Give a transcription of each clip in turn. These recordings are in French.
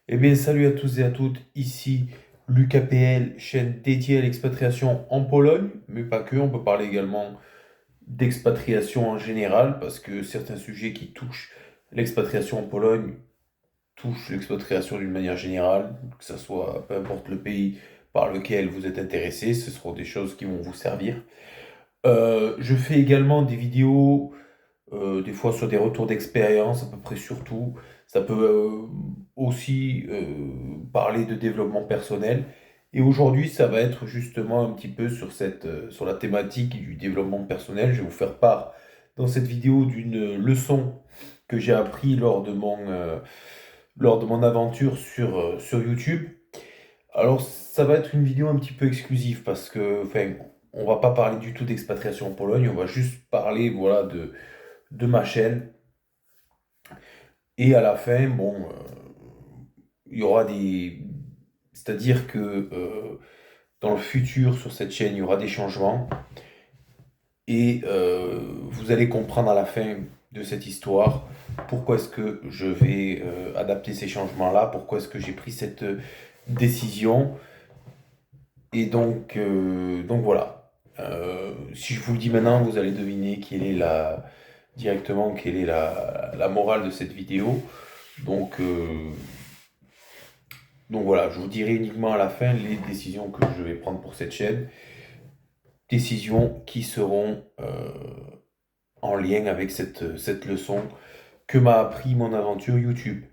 Eh bien, salut à tous et à toutes, ici Lucas PL, chaîne dédiée à l'expatriation en Pologne, mais pas que, on peut parler également d'expatriation en général, parce que certains sujets qui touchent l'expatriation en Pologne touchent l'expatriation d'une manière générale, que ce soit peu importe le pays par lequel vous êtes intéressé, ce seront des choses qui vont vous servir. Je fais également des vidéos des fois sur des retours d'expérience, à peu près surtout. Ça peut aussi parler de développement personnel. Et aujourd'hui, ça va être justement un petit peu sur sur la thématique du développement personnel. Je vais vous faire part dans cette vidéo d'une leçon que j'ai appris lors de mon aventure sur YouTube. Alors, ça va être une vidéo un petit peu exclusive parce que, enfin, on va pas parler du tout d'expatriation en Pologne, on va juste parler, voilà, de ma chaîne. Et à la fin, bon, il y aura des... C'est-à-dire que dans le futur, sur cette chaîne, il y aura des changements. Et vous allez comprendre à la fin de cette histoire pourquoi est-ce que je vais adapter ces changements-là, pourquoi est-ce que j'ai pris cette décision. Et donc voilà. Si je vous le dis maintenant, vous allez deviner directement quelle est la morale de cette vidéo. Donc, euh, Donc voilà, je vous dirai uniquement à la fin les décisions que je vais prendre pour cette chaîne. Décisions qui seront en lien avec cette leçon que m'a appris mon aventure YouTube.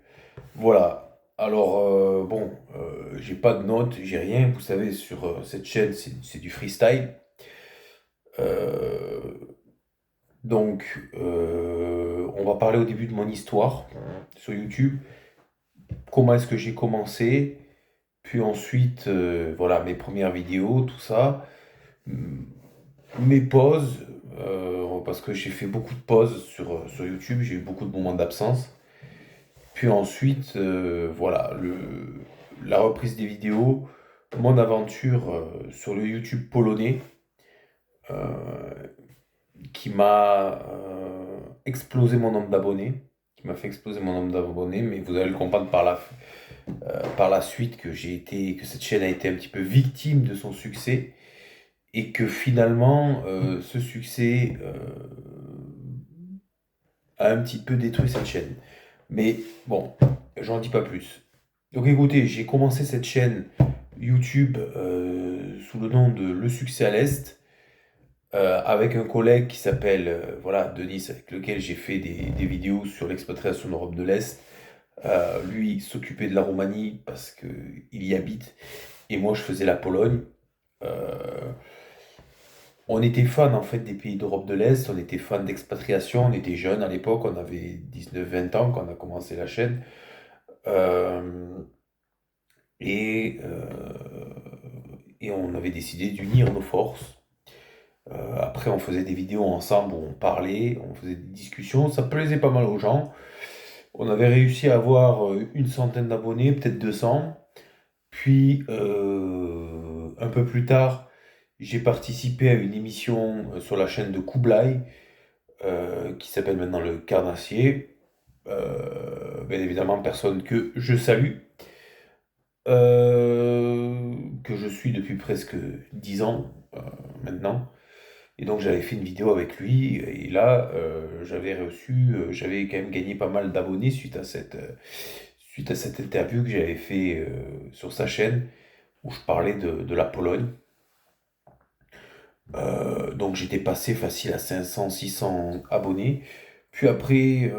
Voilà. Alors, bon, j'ai pas de notes, j'ai rien. Vous savez, sur cette chaîne, c'est du freestyle. Euh, on va parler au début de mon histoire sur YouTube. Comment est-ce que j'ai commencé? Puis ensuite, voilà, mes premières vidéos, tout ça. Mm, Mes pauses, parce que j'ai fait beaucoup de pauses sur YouTube, j'ai eu beaucoup de moments d'absence. Puis ensuite, voilà, la reprise des vidéos, mon aventure sur le YouTube polonais, euh, qui m'a explosé mon nombre d'abonnés, qui m'a fait exploser mon nombre d'abonnés, mais vous allez le comprendre par la suite que cette chaîne a été un petit peu victime de son succès et que finalement ce succès a un petit peu détruit cette chaîne. Mais bon, j'en dis pas plus. Donc écoutez, j'ai commencé cette chaîne YouTube sous le nom de Le Succès à l'Est, avec un collègue qui s'appelle voilà, Denis, avec lequel j'ai fait des vidéos sur l'expatriation d'Europe de l'Est. Lui s'occupait de la Roumanie parce qu'il y habite, et moi je faisais la Pologne. Euh, on était fan en fait des pays d'Europe de l'Est, on était fan d'expatriation, on était jeunes à l'époque, on avait 19-20 ans quand on a commencé la chaîne. Euh, et, euh, et on avait décidé d'unir nos forces. Après, on faisait des vidéos ensemble où on parlait, on faisait des discussions, ça plaisait pas mal aux gens. On avait réussi à avoir une centaine d'abonnés, peut-être 200. Puis, un peu plus tard, j'ai participé à une émission sur la chaîne de Kublai, qui s'appelle maintenant le Carnassier. Bien évidemment, personne que je salue, que je suis depuis presque 10 ans maintenant. Et donc j'avais fait une vidéo avec lui, et là j'avais quand même gagné pas mal d'abonnés suite à cette interview que j'avais fait sur sa chaîne, où je parlais de la Pologne. Donc j'étais passé facile à 500-600 abonnés. Puis après,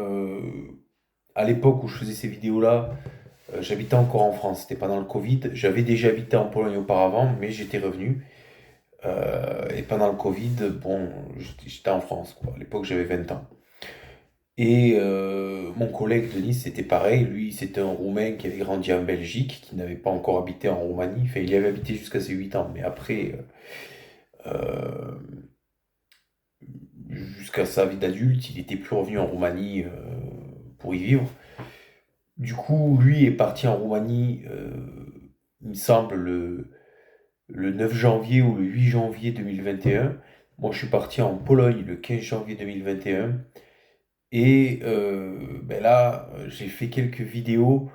à l'époque où je faisais ces vidéos-là, j'habitais encore en France, c'était pendant le Covid. J'avais déjà habité en Pologne auparavant, mais j'étais revenu. Et pendant le Covid, bon, j'étais en France, quoi. À l'époque, j'avais 20 ans. Et mon collègue Denis, c'était pareil. Lui, c'était un Roumain qui avait grandi en Belgique, qui n'avait pas encore habité en Roumanie. Enfin, il y avait habité jusqu'à ses 8 ans, mais après, euh, jusqu'à sa vie d'adulte, il n'était plus revenu en Roumanie pour y vivre. Du coup, lui est parti en Roumanie, il me semble, le 9 janvier ou le 8 janvier 2021. Moi, je suis parti en Pologne le 15 janvier 2021. Et ben là, j'ai fait quelques vidéos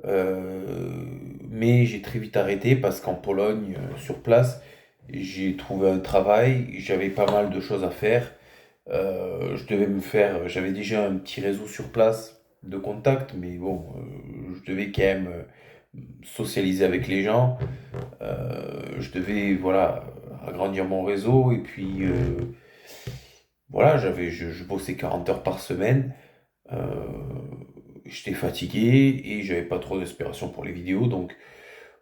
Mais j'ai très vite arrêté parce qu'en Pologne, sur place, j'ai trouvé un travail, j'avais pas mal de choses à faire. J'avais déjà un petit réseau sur place de contacts, mais bon, je devais quand même socialiser avec les gens. Je devais, voilà, agrandir mon réseau et puis voilà, je bossais 40 heures par semaine. Euh, J'étais fatigué et j'avais pas trop d'inspiration pour les vidéos. Donc,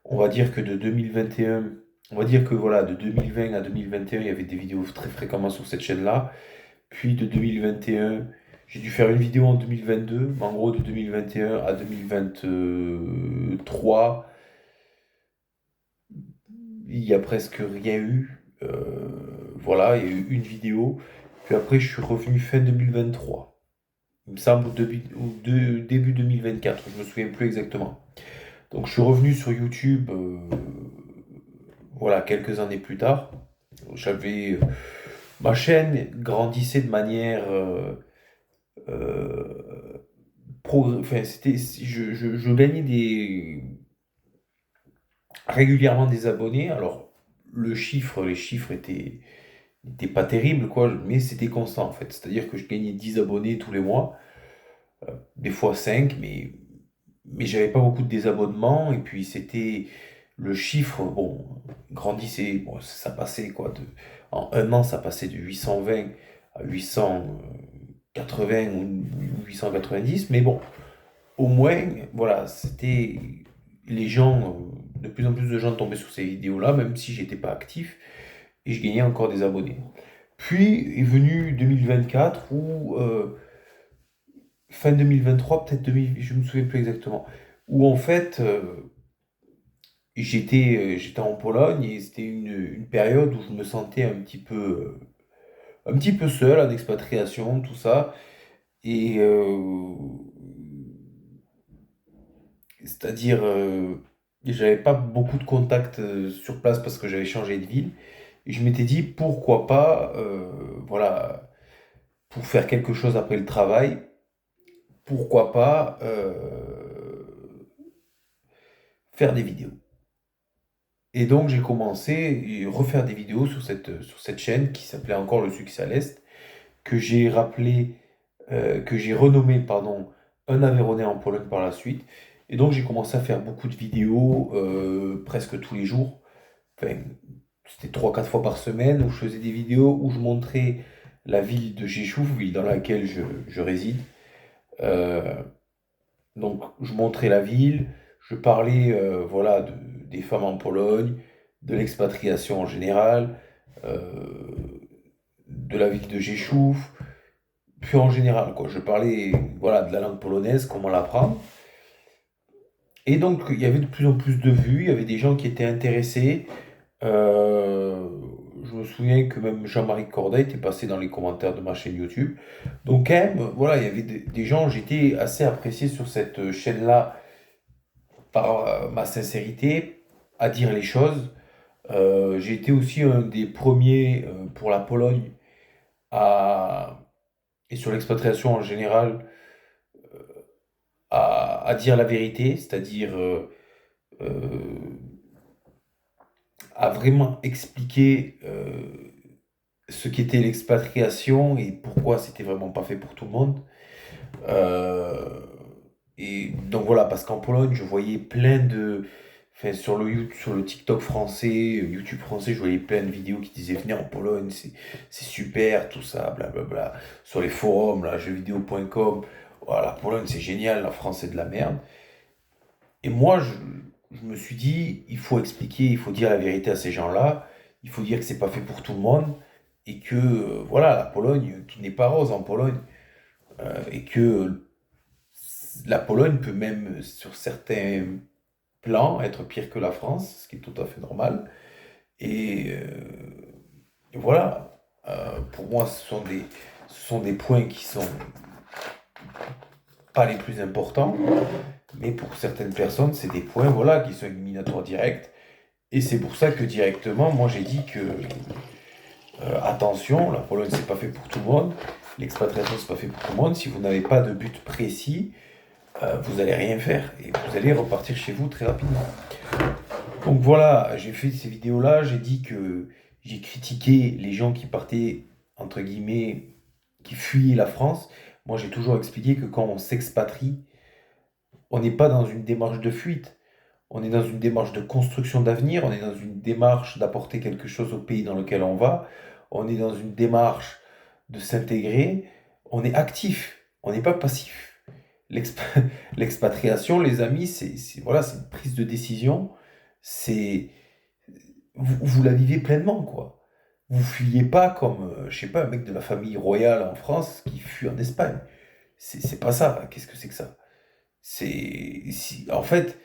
on va dire que de 2021, on va dire que voilà, de 2020 à 2021, il y avait des vidéos très fréquemment sur cette chaîne-là. Puis de 2021, j'ai dû faire une vidéo en 2022. En gros, de 2021 à 2023, il y a presque rien eu. Voilà, il y a eu une vidéo. Puis après, je suis revenu fin 2023. Il me semble début 2024, je me souviens plus exactement. Donc je suis revenu sur YouTube, voilà, quelques années plus tard. J'avais ma chaîne grandissait de manière enfin, je gagnais régulièrement des abonnés. Alors les chiffres étaient pas terribles, quoi, mais c'était constant en fait. C'est-à-dire que je gagnais 10 abonnés tous les mois, des fois 5, mais j'avais pas beaucoup de désabonnements. Et puis c'était le chiffre, bon, grandissait, bon, ça passait quoi, en un an, ça passait de 820 à 880 ou 890, mais bon, au moins, voilà, c'était les gens, de plus en plus de gens tombaient sur ces vidéos-là, même si j'étais pas actif, et je gagnais encore des abonnés. Puis est venu 2024 ou fin 2023, peut-être 2000, je me souviens plus exactement, où en fait j'étais en Pologne et c'était une période où je me sentais un petit peu seul en expatriation, tout ça. Et c'est-à-dire, j'avais pas beaucoup de contacts sur place parce que j'avais changé de ville. Et je m'étais dit, pourquoi pas, voilà, pour faire quelque chose après le travail, pourquoi pas faire des vidéos. Et donc j'ai commencé à refaire des vidéos sur cette chaîne qui s'appelait encore Le Succès à l'Est, que j'ai renommé, pardon, Un Aveyronais en Pologne par la suite. Et donc j'ai commencé à faire beaucoup de vidéos, presque tous les jours. Enfin, c'était 3 4 fois par semaine où je faisais des vidéos où je montrais la ville de Rzeszów, ville dans laquelle je réside. Euh, donc je montrais la ville, je parlais voilà, des femmes en Pologne, de l'expatriation en général, euh, de la ville de Rzeszów, puis en général, quoi. Je parlais voilà, de la langue polonaise, comment l'apprendre. Et donc il y avait de plus en plus de vues, il y avait des gens qui étaient intéressés. Euh, je me souviens que même Jean-Marie Corday était passé dans les commentaires de ma chaîne YouTube. Donc quand même, voilà, il y avait des gens, j'étais assez apprécié sur cette chaîne-là par ma sincérité à dire les choses. J'ai été aussi un des premiers pour la Pologne à, et sur l'expatriation en général à dire la vérité, c'est-à-dire euh, à vraiment expliquer ce qu'était l'expatriation et pourquoi c'était vraiment pas fait pour tout le monde. Euh, et donc voilà, parce qu'en Pologne, je voyais plein de. Enfin, sur le TikTok français, YouTube français, je voyais plein de vidéos qui disaient venez en Pologne, c'est super, tout ça, blablabla. Sur les forums, là, jeuxvideo.com, voilà, la Pologne c'est génial, la France c'est de la merde. Et moi, je me suis dit, il faut expliquer, il faut dire la vérité à ces gens-là, il faut dire que c'est pas fait pour tout le monde, et que voilà, la Pologne, tout n'est pas rose en Pologne, et que la Pologne peut même, sur certains plans, être pire que la France, ce qui est tout à fait normal. Et, et voilà, pour moi, ce sont des points qui sont pas les plus importants, mais pour certaines personnes, c'est des points voilà, qui sont éliminatoires directs. Et c'est pour ça que directement, moi j'ai dit que attention, la Pologne c'est pas fait pour tout le monde, l'expatriation c'est pas fait pour tout le monde. Si vous n'avez pas de but précis, vous allez rien faire et vous allez repartir chez vous très rapidement. Donc voilà, j'ai fait ces vidéos-là, j'ai dit que j'ai critiqué les gens qui partaient, entre guillemets, qui fuyaient la France. Moi, j'ai toujours expliqué que quand on s'expatrie, on n'est pas dans une démarche de fuite. On est dans une démarche de construction d'avenir, on est dans une démarche d'apporter quelque chose au pays dans lequel on va, on est dans une démarche de s'intégrer, on est actif, on n'est pas passif. L'expa- L'expatriation, les amis, voilà, c'est une prise de décision, c'est vous la vivez pleinement, quoi. Vous fuyez pas comme, je sais pas, un mec de la famille royale en France qui fuit en Espagne. C'est pas ça. Qu'est-ce que c'est que ça? En fait,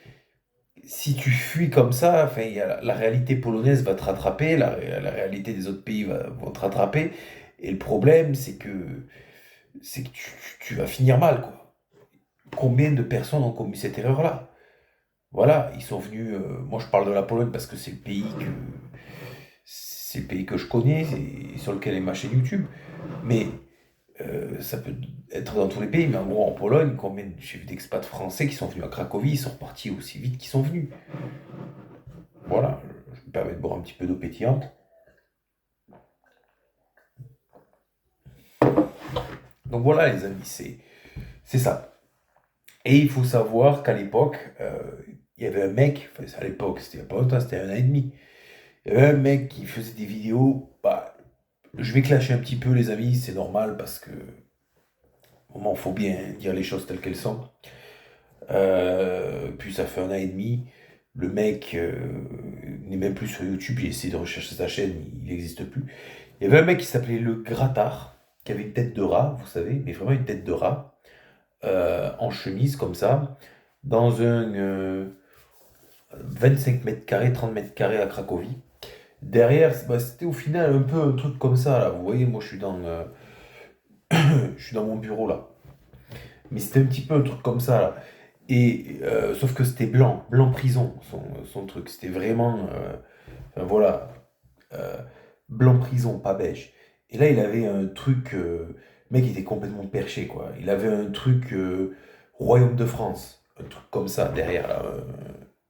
si tu fuis comme ça, enfin, il y a la réalité polonaise va te rattraper, la réalité des autres pays vont te rattraper. Et le problème, c'est que tu vas finir mal, quoi. Combien de personnes ont commis cette erreur-là? Voilà, ils sont venus. Moi, je parle de la Pologne parce que c'est le pays que je connais et sur lequel est ma chaîne YouTube. Mais ça peut être dans tous les pays. Mais en gros, en Pologne, j'ai vu d'expats français qui sont venus à Cracovie, ils sont repartis aussi vite qu'ils sont venus. Voilà, je me permets de boire un petit peu d'eau pétillante. Donc voilà, les amis, c'est ça. Et il faut savoir qu'à l'époque, il y avait un mec, enfin, à l'époque, c'était il y a pas longtemps, c'était 1 an et demi. Il y avait un mec qui faisait des vidéos. Bah, je vais clasher un petit peu, les amis, c'est normal parce que au moment, faut bien dire les choses telles qu'elles sont. Puis ça fait 1 an et demi. Le mec n'est même plus sur YouTube. J'ai essayé de rechercher sa chaîne, il n'existe plus. Il y avait un mec qui s'appelait le Grattard, qui avait une tête de rat, vous savez, mais vraiment une tête de rat, en chemise comme ça, dans un 25 mètres carrés, 30 mètres carrés à Cracovie. Derrière, bah, c'était au final un peu un truc comme ça, là. Vous voyez, moi je suis dans mon bureau là. Mais c'était un petit peu un truc comme ça là. Et sauf que c'était blanc, blanc prison, son truc. C'était vraiment, enfin, voilà, euh, blanc prison, pas beige. Et là, il avait un truc, le mec était complètement perché, quoi. Il avait un truc Royaume de France, un truc comme ça derrière, là,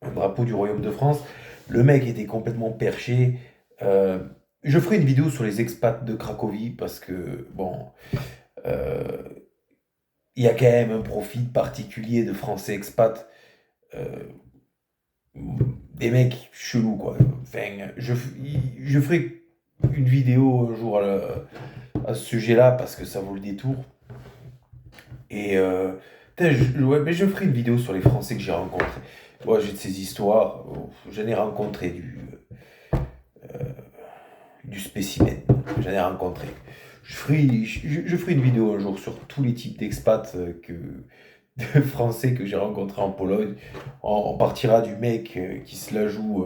un drapeau du Royaume de France. Le mec était complètement perché. Euh, je ferai une vidéo sur les expats de Cracovie parce que, bon, euh, il y a quand même un profil particulier de Français expats. euh, des mecs chelous, quoi. Enfin, je ferai une vidéo un jour à ce sujet-là parce que ça vaut le détour. Et putain, ouais, mais je ferai une vidéo sur les Français que j'ai rencontrés. Moi, j'ai de ces histoires. J'en ai rencontré du spécimen. J'en ai rencontré. Je ferai une vidéo un jour sur tous les types d'expats de Français que j'ai rencontrés en Pologne. On partira du mec qui se la joue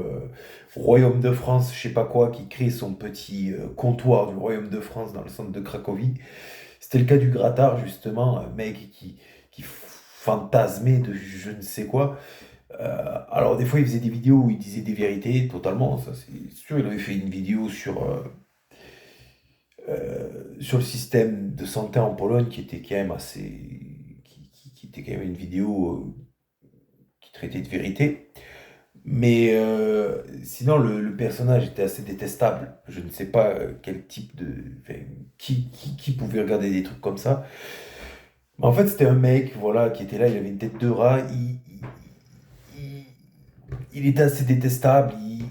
Royaume de France, je sais pas quoi, qui crée son petit comptoir du Royaume de France dans le centre de Cracovie. C'était le cas du Grattard, justement, un mec qui fantasmait de je ne sais quoi. Alors, des fois, il faisait des vidéos où il disait des vérités, totalement, ça c'est sûr. Il avait fait une vidéo sur le système de santé en Pologne qui était quand même qui était quand même une vidéo qui traitait de vérité. Mais sinon, le personnage était assez détestable. Je ne sais pas quel type de. Enfin, qui pouvait regarder des trucs comme ça. Mais en fait, c'était un mec, voilà, qui était là, il avait une tête de rat. Il- il était assez détestable. Il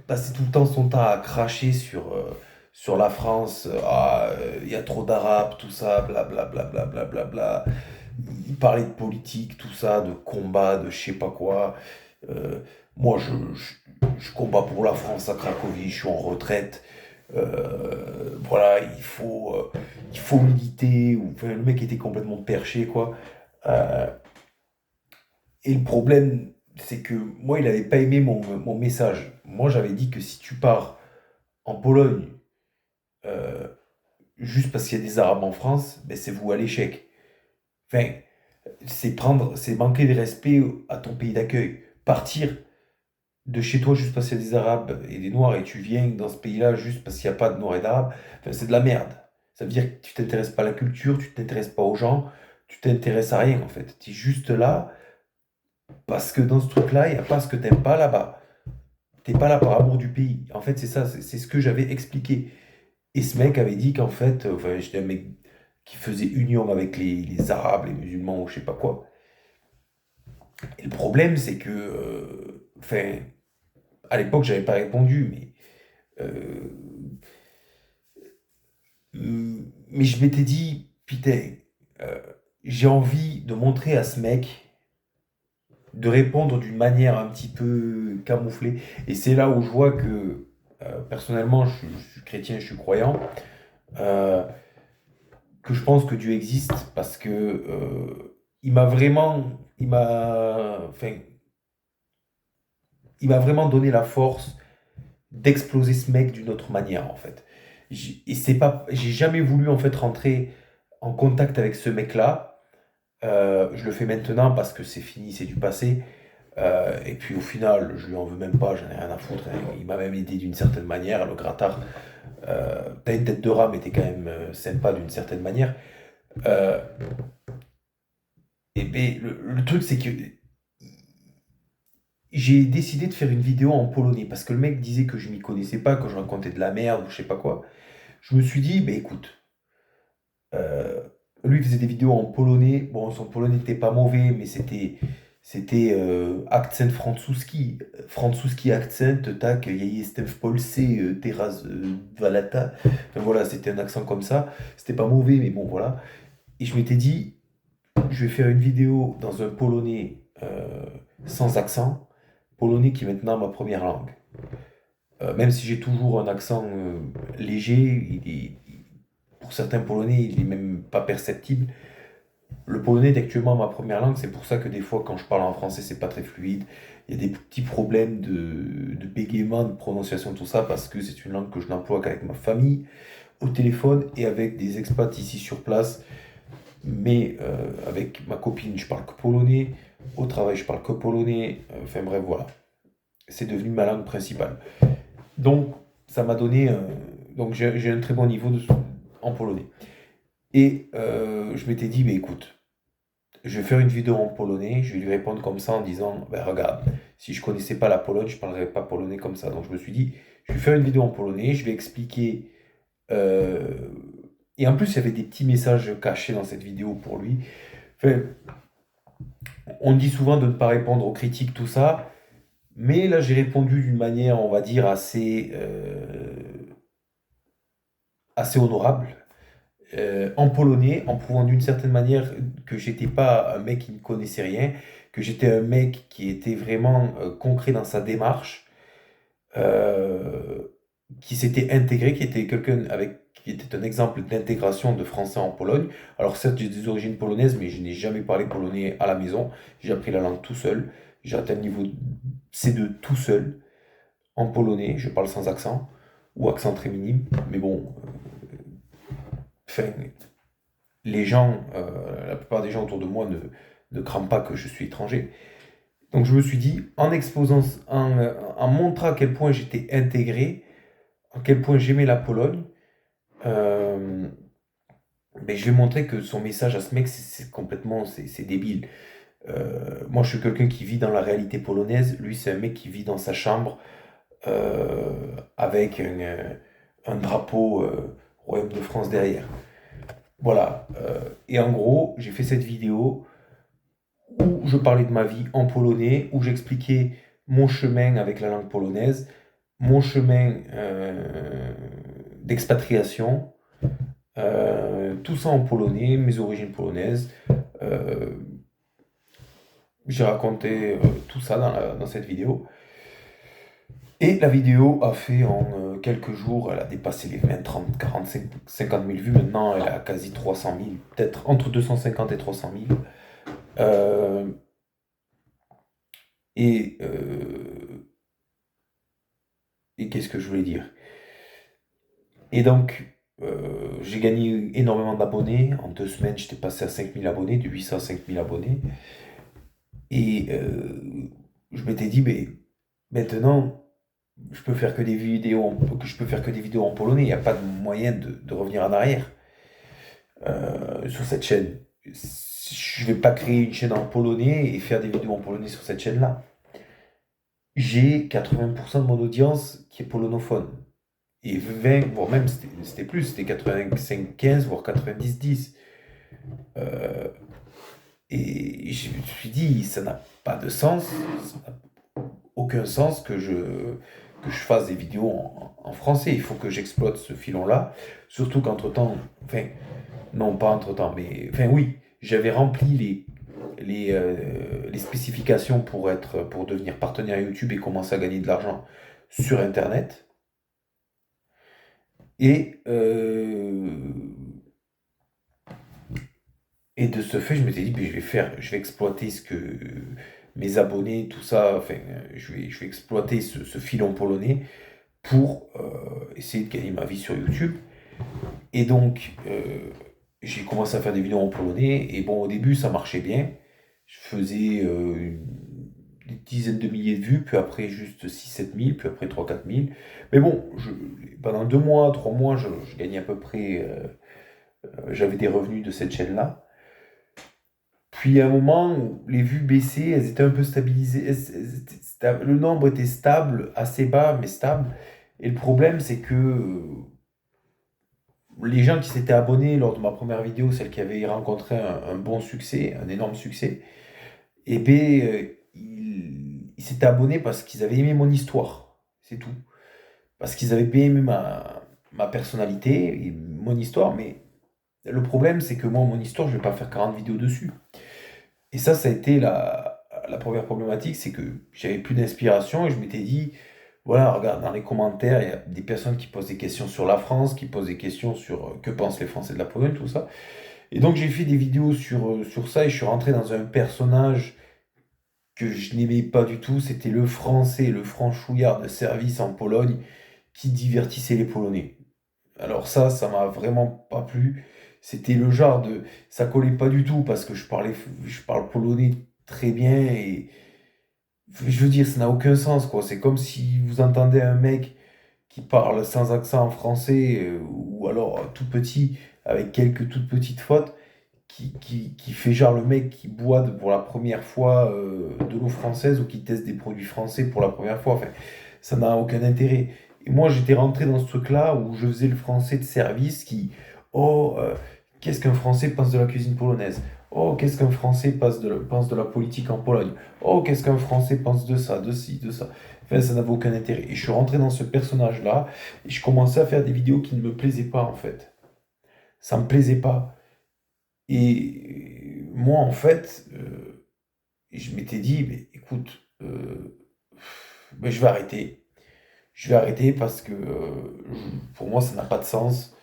passait tout le temps son temps à cracher sur la France. Ah, il y a trop d'Arabes, tout ça, blablabla. Bla, bla, bla, bla, bla. Il parlait de politique, tout ça, de combat, de je sais pas quoi. Euh, Moi, je combats pour la France à Cracovie, je suis en retraite. Voilà, il faut militer. Enfin, le mec était complètement perché, quoi. Euh, et le problème, c'est que moi, il n'avait pas aimé mon message. Moi, j'avais dit que si tu pars en Pologne, euh, juste parce qu'il y a des Arabes en France, ben c'est vous à l'échec. Enfin, c'est manquer de respect à ton pays d'accueil. Partir de chez toi juste parce qu'il y a des Arabes et des Noirs et tu viens dans ce pays-là juste parce qu'il n'y a pas de Noirs et d'Arabes, enfin, c'est de la merde. Ça veut dire que tu t'intéresses pas à la culture, tu t'intéresses pas aux gens, tu t'intéresses à rien en fait. Tu es juste là parce que dans ce truc-là, il n'y a pas ce que t'aimes pas là-bas. T'es pas là par amour du pays. En fait, c'est ça, c'est ce que j'avais expliqué. Et ce mec avait dit qu'en fait, enfin, j'étais un mec qui faisait union avec les Arabes, les musulmans ou je sais pas quoi. Et le problème, c'est que, enfin, à l'époque, j'avais pas répondu, euh, mais je m'étais dit, putain, euh, j'ai envie de montrer à ce mec, de répondre d'une manière un petit peu camouflée. Et c'est là où je vois que, personnellement, je suis chrétien, je suis croyant, euh, que je pense que Dieu existe parce que enfin, il m'a vraiment donné la force d'exploser ce mec d'une autre manière en fait. Et c'est pas, j'ai jamais voulu en fait rentrer en contact avec ce mec-là. Je le fais maintenant parce que c'est fini, c'est du passé. Et puis au final, je lui en veux même pas, j'en ai rien à foutre, hein. Il m'a même aidé d'une certaine manière, le grattard. T'as une tête de rat, mais t'es quand même sympa d'une certaine manière. Euh, et le truc, c'est que j'ai décidé de faire une vidéo en polonais parce que le mec disait que je m'y connaissais pas, que je racontais de la merde ou je sais pas quoi. Je me suis dit, bah écoute, euh, lui il faisait des vidéos en polonais. Bon, son polonais n'était pas mauvais, mais c'était accent francuski. Francuski accent, tac, ja jestem w Polsce, teraz dwa. Enfin voilà, c'était un accent comme ça. C'était pas mauvais, mais bon, voilà. Et je m'étais dit, je vais faire une vidéo dans un polonais sans accent, polonais qui est maintenant ma première langue. Même si j'ai toujours un accent léger, pour certains polonais, il est même pas perceptible. Le polonais est actuellement ma première langue, c'est pour ça que des fois, quand je parle en français, c'est pas très fluide. Il y a des petits problèmes de bégaiement, de prononciation, tout ça, parce que c'est une langue que je n'emploie qu'avec ma famille, au téléphone et avec des expats ici sur place. Mais avec ma copine, je parle que polonais. Au travail, je parle que polonais. Enfin bref, voilà. C'est devenu ma langue principale. Donc, ça m'a donné. Donc, j'ai un très bon niveau en polonais. Et je m'étais dit, mais écoute, je vais faire une vidéo en polonais. Je vais lui répondre comme ça en disant, ben regarde, si je connaissais pas la Pologne, je parlerais pas polonais comme ça. Donc, je me suis dit, je vais faire une vidéo en polonais. Je vais expliquer. euh, Et en plus, il y avait des petits messages cachés dans cette vidéo pour lui. Enfin, on dit souvent de ne pas répondre aux critiques, tout ça. Mais là, j'ai répondu d'une manière, on va dire, assez honorable, en polonais, en prouvant d'une certaine manière que j'étais pas un mec qui ne connaissait rien, que j'étais un mec qui était vraiment concret dans sa démarche, euh, qui s'était intégré, qui était un exemple d'intégration de français en Pologne. Alors certes, j'ai des origines polonaises, mais je n'ai jamais parlé polonais à la maison. J'ai appris la langue tout seul. J'ai atteint le niveau C2 tout seul en polonais. Je parle sans accent ou accent très minime. Mais bon, enfin, la plupart des gens autour de moi ne crament pas que je suis étranger. Donc je me suis dit, en montrant à quel point j'étais intégré, à quel point j'aimais la Pologne, euh, ben, je vais montrer que son message à ce mec, c'est complètement, c'est débile. Moi, je suis quelqu'un qui vit dans la réalité polonaise. Lui, c'est un mec qui vit dans sa chambre avec un drapeau Royaume de France derrière. Voilà. Et en gros, j'ai fait cette vidéo où je parlais de ma vie en polonais, où j'expliquais mon chemin avec la langue polonaise, mon chemin d'expatriation, tout ça en polonais, mes origines polonaises. Euh, j'ai raconté tout ça dans cette vidéo. Et la vidéo a fait en quelques jours, elle a dépassé les 20, 30, 40, 50 000 vues. Maintenant, elle a quasi 300 000, peut-être entre 250 et 300 000. Euh, et et qu'est-ce que je voulais dire? Et donc, j'ai gagné énormément d'abonnés. En 2 semaines, j'étais passé à 5000 abonnés, de 800 à 5000 abonnés. Et je m'étais dit, mais maintenant, je peux faire que des vidéos en polonais. Il n'y a pas de moyen de revenir en arrière sur cette chaîne. je vais pas créer une chaîne en polonais et faire des vidéos en polonais sur cette chaîne-là. J'ai 80% de mon audience qui est polonophone. Et 20, voire même c'était plus, c'était 85-15, voire 90-10. Euh, et je me suis dit, ça n'a pas de sens, ça n'a aucun sens que je fasse des vidéos en français. Il faut que j'exploite ce filon-là. Surtout qu'entre-temps, enfin, non, pas entre-temps, mais enfin oui, j'avais rempli les spécifications pour devenir partenaire YouTube et commencer à gagner de l'argent sur Internet. Et, et de ce fait, je m'étais dit, ben, je vais exploiter ce que mes abonnés, tout ça, enfin, je vais exploiter ce filon polonais pour essayer de gagner ma vie sur YouTube. Et donc, j'ai commencé à faire des vidéos en polonais. Et bon, au début, ça marchait bien. Je faisais des dizaines de milliers de vues, puis après juste 6-7 000, puis après 3-4 000. Mais bon, pendant 2 mois, 3 mois, je gagnais à peu près. J'avais des revenus de cette chaîne-là. Puis à un moment, où les vues baissaient, elles étaient un peu stabilisées. Le nombre était stable, assez bas, mais stable. Et le problème, c'est que les gens qui s'étaient abonnés lors de ma première vidéo, celle qui avait rencontré un bon succès, un énorme succès, eh bien, ils s'étaient abonnés parce qu'ils avaient aimé mon histoire. C'est tout. Parce qu'ils avaient bien aimé ma personnalité et mon histoire. Mais le problème, c'est que moi, mon histoire, je ne vais pas faire 40 vidéos dessus. Et ça a été la première problématique, c'est que j'avais plus d'inspiration et je m'étais dit, voilà, regarde, dans les commentaires, il y a des personnes qui posent des questions sur la France, qui posent des questions sur que pensent les Français de la Pologne, tout ça. Et donc j'ai fait des vidéos sur ça et je suis rentré dans un personnage que je n'aimais pas du tout. C'était le Français, le franchouillard de service en Pologne qui divertissait les Polonais. Alors ça m'a vraiment pas plu. C'était le genre de... Ça collait pas du tout parce que je parle polonais très bien et je veux dire, ça n'a aucun sens, quoi. C'est comme si vous entendez un mec qui parle sans accent en français ou alors tout petit avec quelques toutes petites fautes qui fait genre le mec qui boit pour la première fois de l'eau française ou qui teste des produits français pour la première fois. Enfin, ça n'a aucun intérêt. Et moi, j'étais rentré dans ce truc-là où je faisais le français de service qui, oh, qu'est-ce qu'un Français pense de la cuisine polonaise? Oh, qu'est-ce qu'un Français pense de la politique en Pologne? Oh, qu'est-ce qu'un Français pense de ça, de ci, de ça? Enfin, ça n'avait aucun intérêt. Et je suis rentré dans ce personnage-là et je commençais à faire des vidéos qui ne me plaisaient pas, en fait. Ça me plaisait pas. Et moi, en fait, je m'étais dit, mais écoute, ben, je vais arrêter. Je vais arrêter parce que pour moi, ça n'a pas de sens.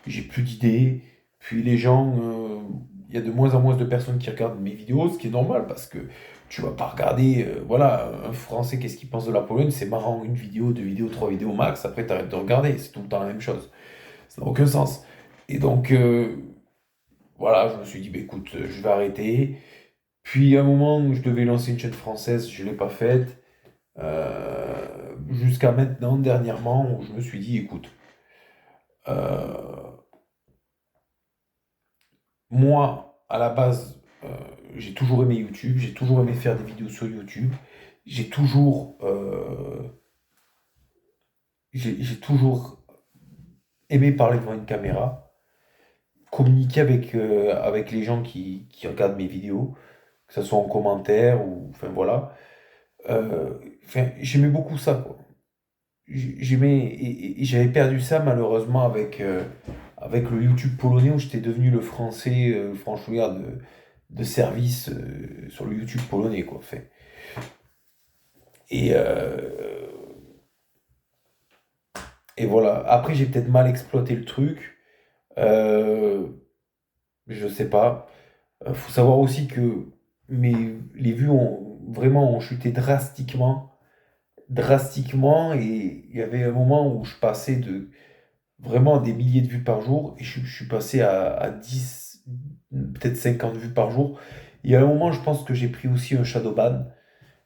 J'ai plus d'idées. Puis les gens, il y a de moins en moins de personnes qui regardent mes vidéos, ce qui est normal parce que tu vas pas regarder, voilà, un Français, qu'est-ce qu'il pense de la Pologne, c'est marrant, une vidéo, deux vidéos, trois vidéos max, après tu arrêtes de regarder, c'est tout le temps la même chose. Ça n'a aucun sens. Et donc, voilà, je me suis dit, bah, écoute, je vais arrêter. Puis à un moment où je devais lancer une chaîne française, je ne l'ai pas faite. Jusqu'à maintenant, dernièrement, où je me suis dit, écoute, euh, moi, à la base, j'ai toujours aimé YouTube, j'ai toujours aimé faire des vidéos sur YouTube, j'ai toujours, j'ai toujours aimé parler devant une caméra, communiquer avec les gens qui regardent mes vidéos, que ce soit en commentaire ou, enfin voilà. Enfin, j'aimais beaucoup ça, quoi. J'aimais et j'avais perdu ça malheureusement avec le YouTube polonais où j'étais devenu le français franchouillard de service sur le YouTube polonais quoi fait. Et, et voilà. Après j'ai peut-être mal exploité le truc. Euh, je sais pas. Faut savoir aussi que les vues ont chuté drastiquement et il y avait un moment où je passais de vraiment des milliers de vues par jour et je suis passé à 10 peut-être 50 vues par jour. Et à un moment, je pense que j'ai pris aussi un shadow ban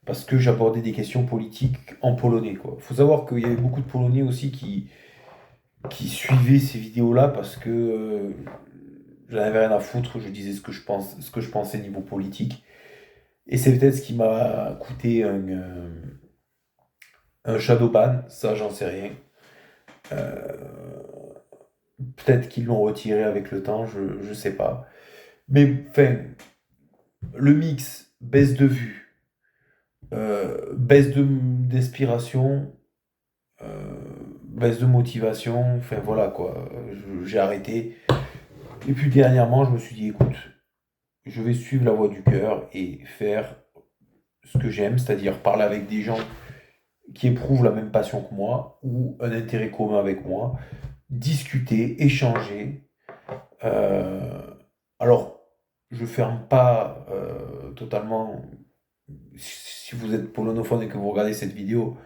parce que j'abordais des questions politiques en polonais, quoi. Faut savoir qu'il y avait beaucoup de Polonais aussi qui suivaient ces vidéos-là parce que j'en avais rien à foutre, je disais ce que je pensais niveau politique. Et c'est peut-être ce qui m'a coûté un shadow ban, ça j'en sais rien. Euh, Peut-être qu'ils l'ont retiré avec le temps, je sais pas. Mais enfin, le mix, baisse de vue, baisse d'inspiration, baisse de motivation, enfin voilà quoi, j'ai arrêté. Et puis dernièrement, je me suis dit, écoute, je vais suivre la voie du cœur et faire ce que j'aime, c'est-à-dire parler avec des gens qui éprouvent la même passion que moi ou un intérêt commun avec moi, discuter, échanger. Euh, alors, je ferme pas totalement. Si vous êtes polonophone et que vous regardez cette vidéo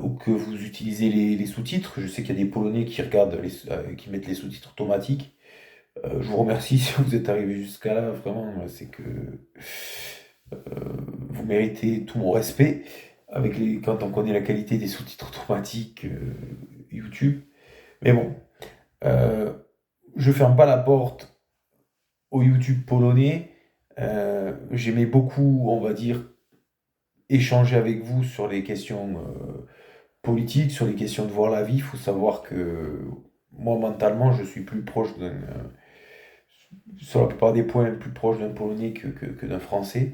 ou que vous utilisez les sous-titres, je sais qu'il y a des Polonais qui regardent, qui mettent les sous-titres automatiques. Je vous remercie si vous êtes arrivé jusqu'à là. Vraiment, c'est que vous méritez tout mon respect quand on connaît la qualité des sous-titres automatiques YouTube. Mais bon, euh, je ferme pas la porte au YouTube polonais. J'aimais beaucoup, on va dire, échanger avec vous sur les questions politiques, sur les questions de voir la vie. Il faut savoir que moi, mentalement, je suis plus proche sur la plupart des points, plus proche d'un Polonais que d'un Français.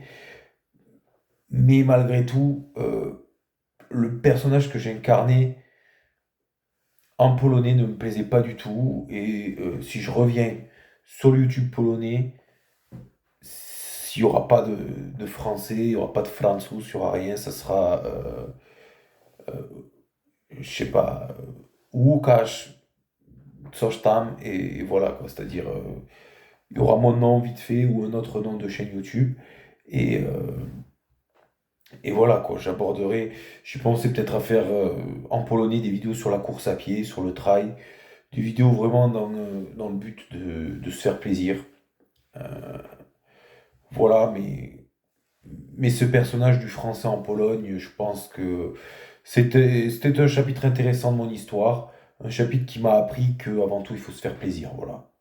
Mais malgré tout, le personnage que j'incarnais en polonais ne me plaisait pas du tout. Et si je reviens sur le YouTube polonais, s'il n'y aura pas de français, il n'y aura pas de Francous, il n'y aura rien, ça sera, je sais pas, Łukasz, coś tam, et voilà quoi. C'est-à-dire, il y aura mon nom vite fait ou un autre nom de chaîne YouTube. Et, euh, et voilà quoi, j'aborderai, j'ai pensé peut-être à faire en polonais des vidéos sur la course à pied, sur le trail, des vidéos vraiment dans le but de se faire plaisir. Euh, voilà, mais ce personnage du français en Pologne, je pense que c'était un chapitre intéressant de mon histoire, un chapitre qui m'a appris que avant tout il faut se faire plaisir, voilà.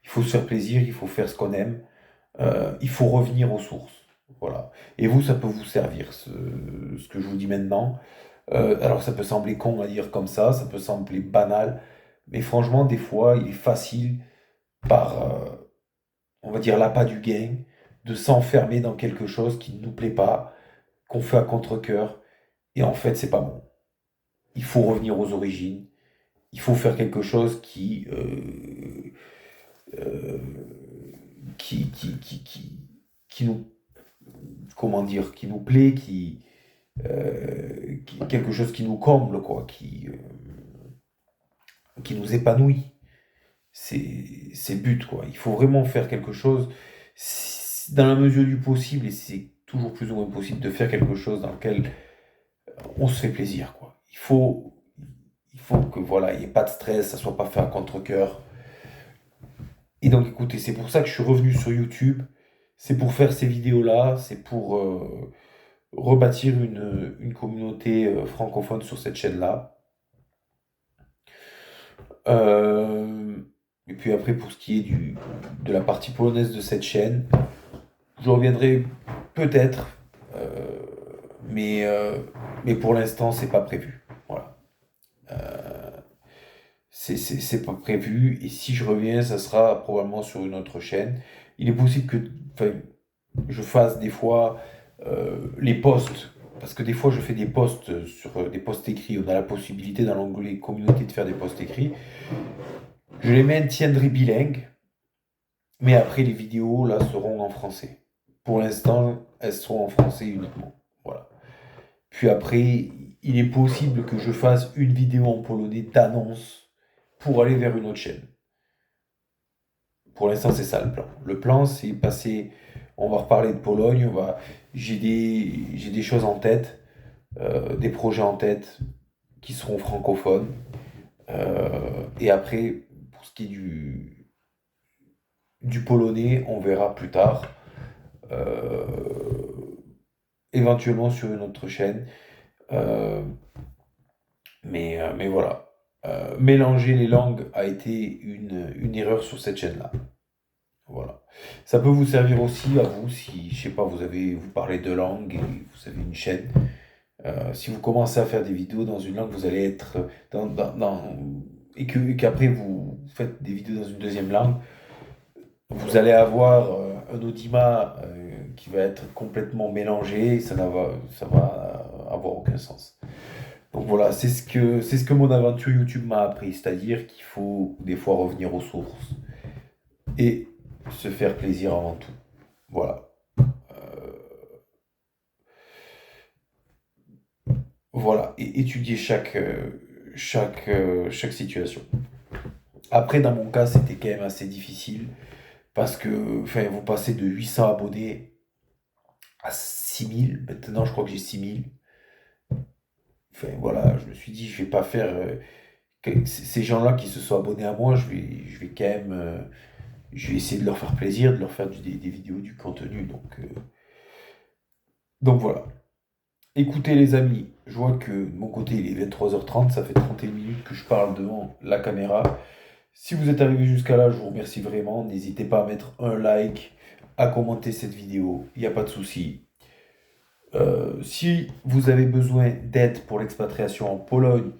Il faut se faire plaisir, il faut faire ce qu'on aime, il faut revenir aux sources, voilà. Et vous, ça peut vous servir, ce que je vous dis maintenant. Alors ça peut sembler con à dire comme ça peut sembler banal, mais franchement, des fois, il est facile par, on va dire, l'appât du gain, de s'enfermer dans quelque chose qui ne nous plaît pas, qu'on fait à contre-cœur, et en fait, c'est pas bon. Il faut revenir aux origines, il faut faire quelque chose euh, qui nous, comment dire, qui nous plaît, quelque chose qui nous comble, quoi, qui nous épanouit. C'est le but, quoi. Il faut vraiment faire quelque chose dans la mesure du possible, et c'est toujours plus ou moins possible de faire quelque chose dans lequel on se fait plaisir, quoi. Il faut que voilà, il n'y ait pas de stress, ça soit pas fait à contre-cœur. Et donc écoutez, c'est pour ça que je suis revenu sur YouTube. C'est pour faire ces vidéos-là, c'est pour rebâtir une communauté francophone sur cette chaîne-là. Euh, et puis après, pour ce qui est de la partie polonaise de cette chaîne, je reviendrai peut-être, euh, mais, euh, mais pour l'instant, c'est pas prévu. Voilà. C'est pas prévu. Et si je reviens, ça sera probablement sur une autre chaîne. Il est possible que enfin, je fasse des fois les posts. Parce que des fois, je fais des posts sur des posts écrits. On a la possibilité dans l'onglet communauté de faire des posts écrits. Je les maintiendrai bilingues. Mais après, les vidéos, là, seront en français. Pour l'instant, elles seront en français uniquement. Voilà. Puis après, il est possible que je fasse une vidéo en polonais d'annonce pour aller vers une autre chaîne. Pour l'instant, c'est ça le plan. Le plan, c'est passer. On va reparler de Pologne. J'ai des choses en tête, des projets en tête qui seront francophones. Et après, pour ce qui est du polonais, on verra plus tard. Euh, Éventuellement sur une autre chaîne. Euh, mais voilà. Mélanger les langues a été une erreur sur cette chaîne-là. Voilà. Ça peut vous servir aussi à vous si, je sais pas, vous parlez deux langues et vous avez une chaîne. Si vous commencez à faire des vidéos dans une langue, vous allez être et qu'après vous faites des vidéos dans une deuxième langue, vous allez avoir un audimat qui va être complètement mélangé et ça va avoir aucun sens. Donc voilà, c'est ce que mon aventure YouTube m'a appris, c'est-à-dire qu'il faut des fois revenir aux sources et se faire plaisir avant tout. Voilà. Euh, voilà. Et étudier chaque situation. Après, dans mon cas, c'était quand même assez difficile parce que, enfin, vous passez de 800 abonnés à 6000. Maintenant, je crois que j'ai 6000. Enfin, voilà, je me suis dit, je vais pas faire. Ces gens-là qui se sont abonnés à moi, je vais quand même. Je vais essayer de leur faire plaisir, de leur faire des vidéos, du contenu. Donc voilà. Écoutez les amis, je vois que de mon côté il est 23h30, ça fait 31 minutes que je parle devant la caméra. Si vous êtes arrivé jusqu'à là, je vous remercie vraiment. N'hésitez pas à mettre un like, à commenter cette vidéo, il n'y a pas de souci. Si vous avez besoin d'aide pour l'expatriation en Pologne,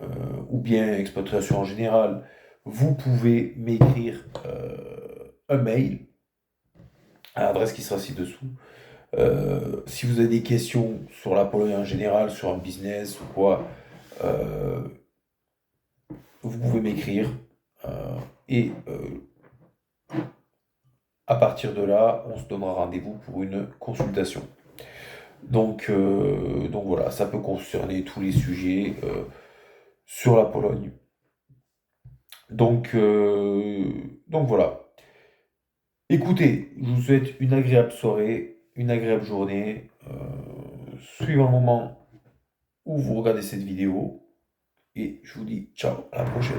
euh, ou bien expatriation en général, vous pouvez m'écrire un mail à l'adresse qui sera ci-dessous. Si vous avez des questions sur la Pologne en général, sur un business ou quoi, euh, vous pouvez m'écrire. euh, et à partir de là, on se donnera rendez-vous pour une consultation. Donc voilà, ça peut concerner tous les sujets sur la Pologne. Donc voilà. Écoutez, je vous souhaite une agréable soirée, une agréable journée. Suivant le moment où vous regardez cette vidéo. Et je vous dis ciao, à la prochaine.